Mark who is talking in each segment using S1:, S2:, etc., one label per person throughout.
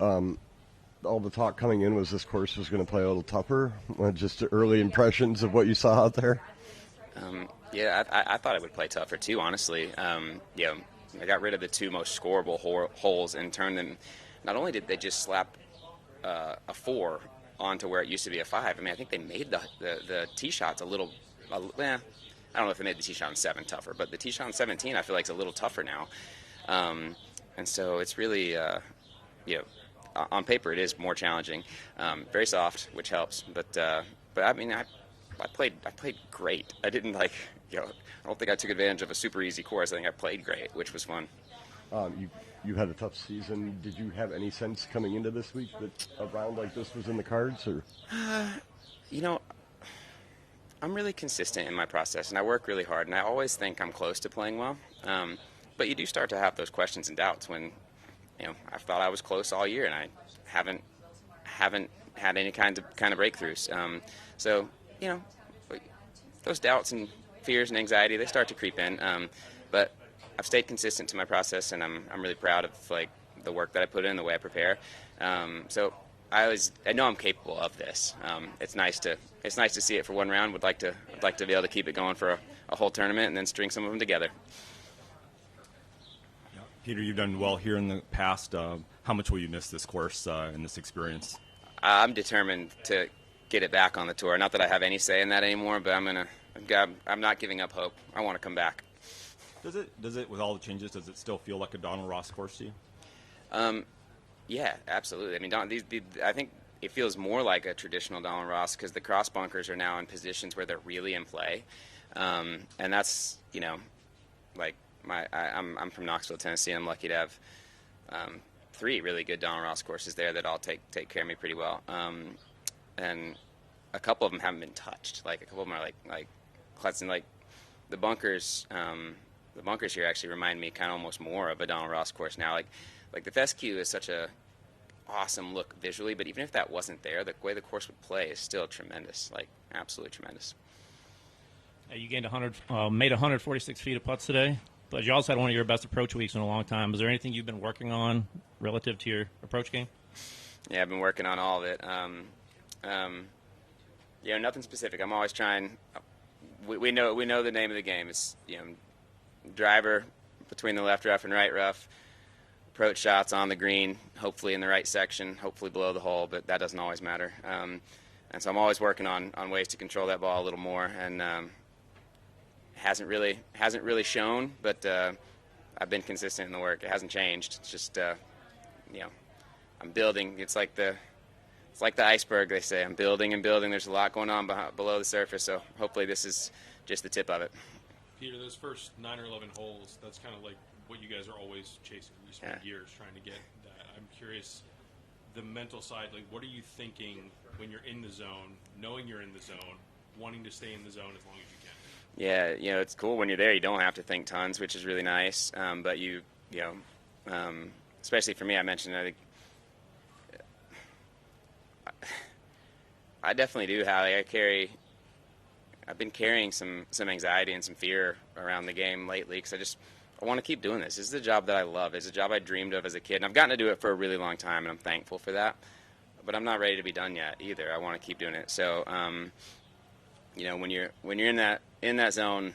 S1: Um, all the talk coming in was this course was going to play a little tougher. Just early impressions of what you saw out there.
S2: Yeah, I thought it would play tougher too, honestly. I got rid of the two most scoreable holes and turned them. Not only did they just slap a four onto where it used to be a five. I mean, I think they made the tee shots a little. I don't know if they made the tee shot on 7 tougher, but the tee shot on 17 I feel like is a little tougher now. And so it's really, you know, on paper it is more challenging. Very soft, which helps. But I mean, I played great. I didn't I don't think I took advantage of a super easy course. I think I played great, which was fun.
S1: You had a tough season. Did you have any sense coming into this week that a round like this was in the cards? Or
S2: You know, I'm really consistent in my process, and I work really hard, and I always think I'm close to playing well. But you do start to have those questions and doubts when, I thought I was close all year, and I haven't had any kind of breakthroughs. So, those doubts and fears and anxiety, they start to creep in. But I've stayed consistent to my process, and I'm really proud of the work that I put in, the way I prepare. So I know I'm capable of this. It's nice to see it for one round. I'd like to be able to keep it going for a whole tournament and then string some of them together.
S3: Yeah. Peter, you've done well here in the past. How much will you miss this course and this experience?
S2: I'm determined to get it back on the tour. Not that I have any say in that anymore, but I'm not giving up hope. I want to come back.
S3: Does it with all the changes? Does it still feel like a Donald Ross course to you?
S2: Yeah, absolutely. I mean, I think it feels more like a traditional Donald Ross because the cross bunkers are now in positions where they're really in play, and that's I'm from Knoxville, Tennessee. I'm lucky to have 3 really good Donald Ross courses there that all take care of me pretty well, and a couple of them haven't been touched. Like a couple of them are like Clutson, like the bunkers. The bunkers here actually remind me kind of almost more of a Donald Ross course now. Like the fescue is such a awesome look visually, but even if that wasn't there, the way the course would play is still tremendous, like absolutely tremendous.
S4: You gained 100, made 146 feet of putts today, but you also had one of your best approach weeks in a long time. Is there anything you've been working on relative to your approach game?
S2: Yeah, I've been working on all of it. Nothing specific. I'm always trying. We know the name of the game. It's driver between the left rough and right rough. Approach shots on the green, hopefully in the right section, hopefully below the hole, but that doesn't always matter. And so I'm always working on ways to control that ball a little more, and hasn't really shown, but I've been consistent in the work. It hasn't changed. It's just I'm building. It's like the iceberg, they say. I'm building and building. There's a lot going on below the surface, so hopefully this is just the tip of it.
S5: Peter, those first 9 or 11 holes, that's kind of like what you guys are always chasing. We spend years trying to get that. I'm curious, the mental side, like what are you thinking when you're in the zone, knowing you're in the zone, wanting to stay in the zone as long as you can?
S2: Yeah, it's cool when you're there. You don't have to think tons, which is really nice. But especially for me, I mentioned, I think I definitely do have. I've been carrying some anxiety and some fear around the game lately because I want to keep doing this. This is a job that I love. It's a job I dreamed of as a kid, and I've gotten to do it for a really long time, and I'm thankful for that. But I'm not ready to be done yet either. I want to keep doing it. So, when you're in that zone,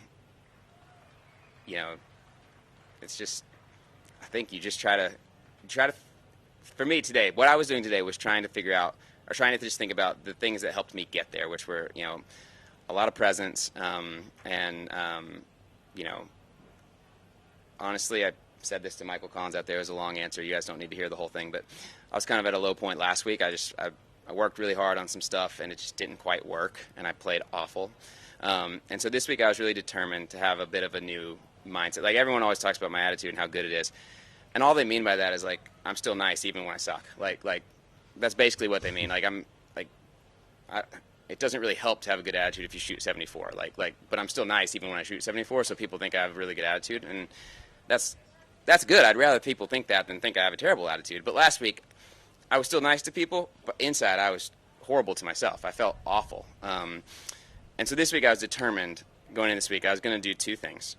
S2: it's just, I think you just try to. For me today, what I was doing today was trying to figure out, or trying to just think about the things that helped me get there, which were a lot of presence, and honestly, I said this to Michael Collins out there. It was a long answer. You guys don't need to hear the whole thing, but I was kind of at a low point last week. I worked really hard on some stuff, and it just didn't quite work, and I played awful. And so this week I was really determined to have a bit of a new mindset. Like everyone always talks about my attitude and how good it is, and all they mean by that is like I'm still nice even when I suck. Like that's basically what they mean. It doesn't really help to have a good attitude if you shoot 74. But I'm still nice even when I shoot 74, so people think I have a really good attitude, and that's good. I'd rather people think that than think I have a terrible attitude. But last week, I was still nice to people, but inside I was horrible to myself. I felt awful. And so this week I was determined, going in this week, I was going to do 2 things.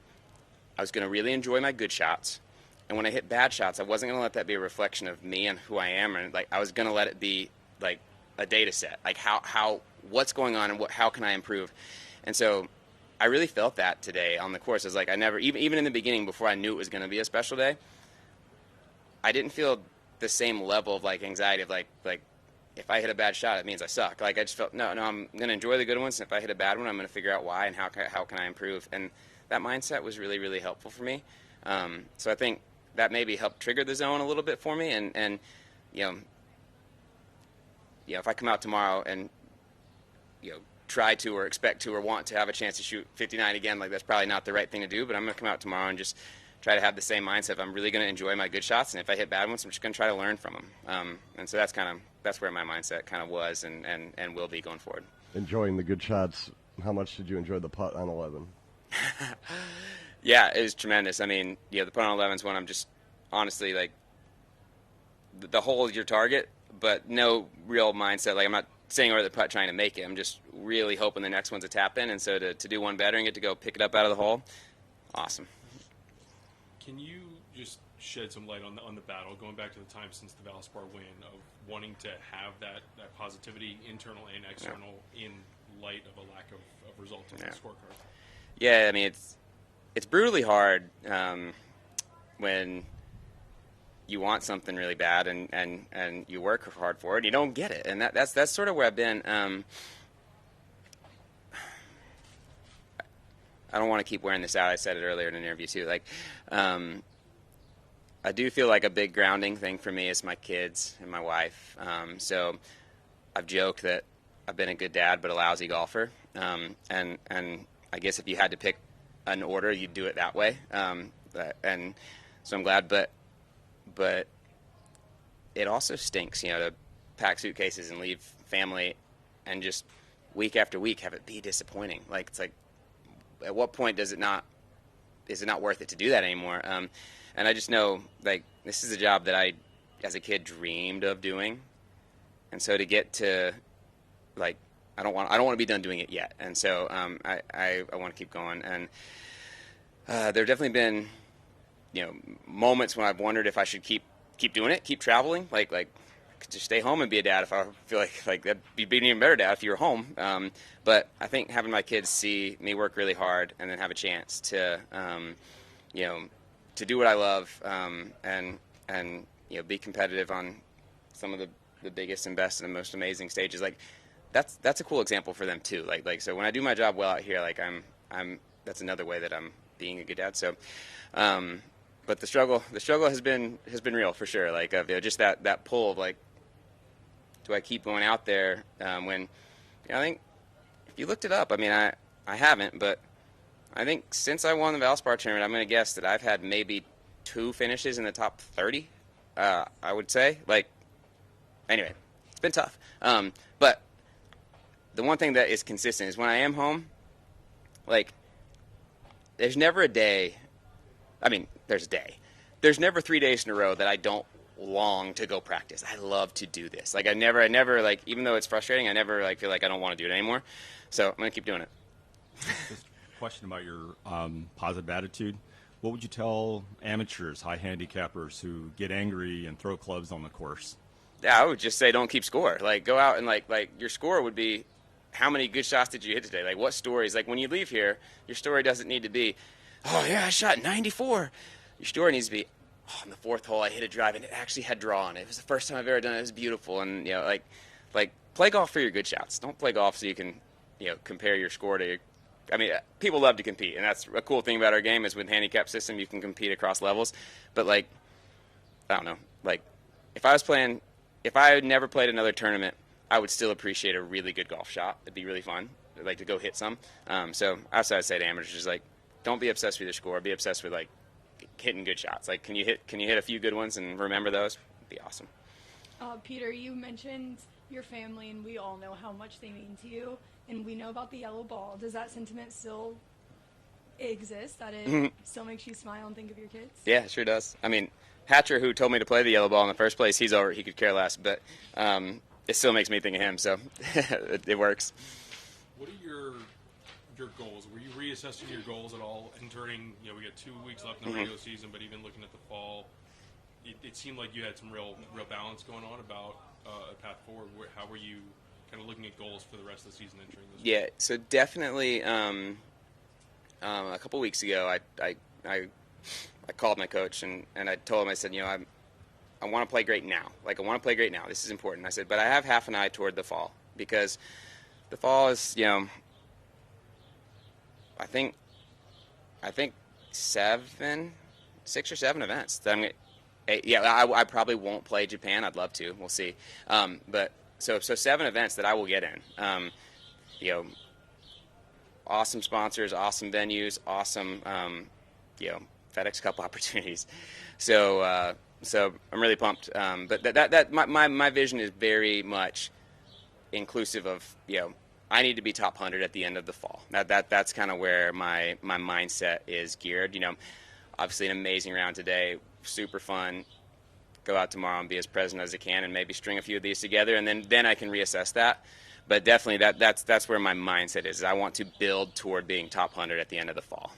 S2: I was going to really enjoy my good shots, And when I hit bad shots, I wasn't going to let that be a reflection of me and who I am, and like I was going to let it be like a data set, like what's going on and how can I improve. And so I really felt that today on the course. It's like I never, even in the beginning, before I knew it was going to be a special day, I didn't feel the same level of like anxiety of like if I hit a bad shot, it means I suck. Like I just felt no, I'm going to enjoy the good ones, and if I hit a bad one, I'm going to figure out why and how can I improve. And that mindset was really, really helpful for me. So I think that maybe helped trigger the zone a little bit for me. And if I come out tomorrow and try to or expect to or want to have a chance to shoot 59 again, like that's probably not the right thing to do. But I'm going to come out tomorrow and just try to have the same mindset. I'm really going to enjoy my good shots, and if I hit bad ones, I'm just going to try to learn from them. And so that's where my mindset kind of was and will be going forward.
S1: Enjoying the good shots. How much did you enjoy the putt on 11?
S2: Yeah, it was tremendous. I mean, the putt on 11 is one I'm just honestly like the hole is your target, but no real mindset. Like I'm not staying over the putt trying to make it. I'm just really hoping the next one's a tap in, and so to do one better and get to go pick it up out of the hole, awesome.
S5: Can you just shed some light on the battle, going back to the time since the Valspar win, of wanting to have that positivity, internal and external, in light of a lack of results in the scorecard?
S2: Yeah, I mean it's brutally hard when you want something really bad and you work hard for it and you don't get it, and that's sort of where I've been. I don't want to keep wearing this out. I said it earlier in an interview too. Like, I do feel like a big grounding thing for me is my kids and my wife. So I've joked that I've been a good dad but a lousy golfer. And I guess if you had to pick an order, you'd do it that way. And so I'm glad, but it also stinks, to pack suitcases and leave family and just week after week have it be disappointing. Like, it's like, at what point is it not worth it to do that anymore? And I just know, like, this is a job that I, as a kid, dreamed of doing, and so to get to, like, I don't want to be done doing it yet, and so I want to keep going. And there have definitely been, moments when I've wondered if I should keep doing it, keep traveling, like I could just stay home and be a dad if I feel like that'd be an even better dad if you were home. But I think having my kids see me work really hard and then have a chance to, to do what I love, and be competitive on some of the biggest and best and the most amazing stages. Like that's a cool example for them too. Like so when I do my job well out here, like I'm that's another way that I'm being a good dad. So, but the struggle has been real for sure. Like just that pull of like, do I keep going out there when I think if you looked it up, I mean I haven't, but I think since I won the Valspar tournament, I'm going to guess that I've had maybe 2 finishes in the top 30. I would say, like, anyway, it's been tough. But the one thing that is consistent is when I am home, like, there's never a day. I mean, there's a day. There's never 3 days in a row that I don't long to go practice. I love to do this. Like, I never like, even though it's frustrating, I never like feel like I don't want to do it anymore. So I'm going to keep doing it.
S3: Just a question about your positive attitude. What would you tell amateurs, high handicappers who get angry and throw clubs on the course?
S2: Yeah, I would just say don't keep score. Like, go out and like your score would be how many good shots did you hit today? Like, what stories? Like, when you leave here, your story doesn't need to be, oh yeah, I shot 94. Your story needs to be, oh, on the 4th hole I hit a drive and it actually had draw on it. It was the first time I've ever done it. It was beautiful. And like play golf for your good shots. Don't play golf so you can compare your score to your. I mean, people love to compete, and that's a cool thing about our game is with handicap system you can compete across levels. But like, I don't know, like if I had never played another tournament, I would still appreciate a really good golf shot. It'd be really fun, like to go hit some. So that's what I'd say to amateurs, is like, don't be obsessed with your score. Be obsessed with like hitting good shots. Like, can you hit a few good ones and remember those? It'd be awesome.
S6: Peter, you mentioned your family, and we all know how much they mean to you, and we know about the yellow ball. Does that sentiment still exist, that it still makes you smile and think of your kids?
S2: Yeah, it sure does. I mean, Hatcher, who told me to play the yellow ball in the first place, he's over. He could care less, but it still makes me think of him, so it works.
S5: What are your your goals. Were you reassessing your goals at all entering? We got 2 weeks left in the regular season, but even looking at the fall, it seemed like you had some real balance going on about a path forward. How were you kind of looking at goals for the rest of the season entering this?
S2: Yeah, so definitely. A couple weeks ago, I called my coach and I told him, I said, I want to play great now. Like, I want to play great now. This is important. I said, but I have half an eye toward the fall, because the fall is, I think 6 or 7 events that I'm going to, I probably won't play Japan. I'd love to. We'll see. But so 7 events that I will get in. Awesome sponsors, awesome venues, awesome, FedEx Cup opportunities. So I'm really pumped. But my vision is very much inclusive of, I need to be top 100 at the end of the fall. That's kind of where my mindset is geared. Obviously an amazing round today, super fun. Go out tomorrow and be as present as I can, and maybe string a few of these together, and then I can reassess that. But definitely that's where my mindset is. I want to build toward being top 100 at the end of the fall.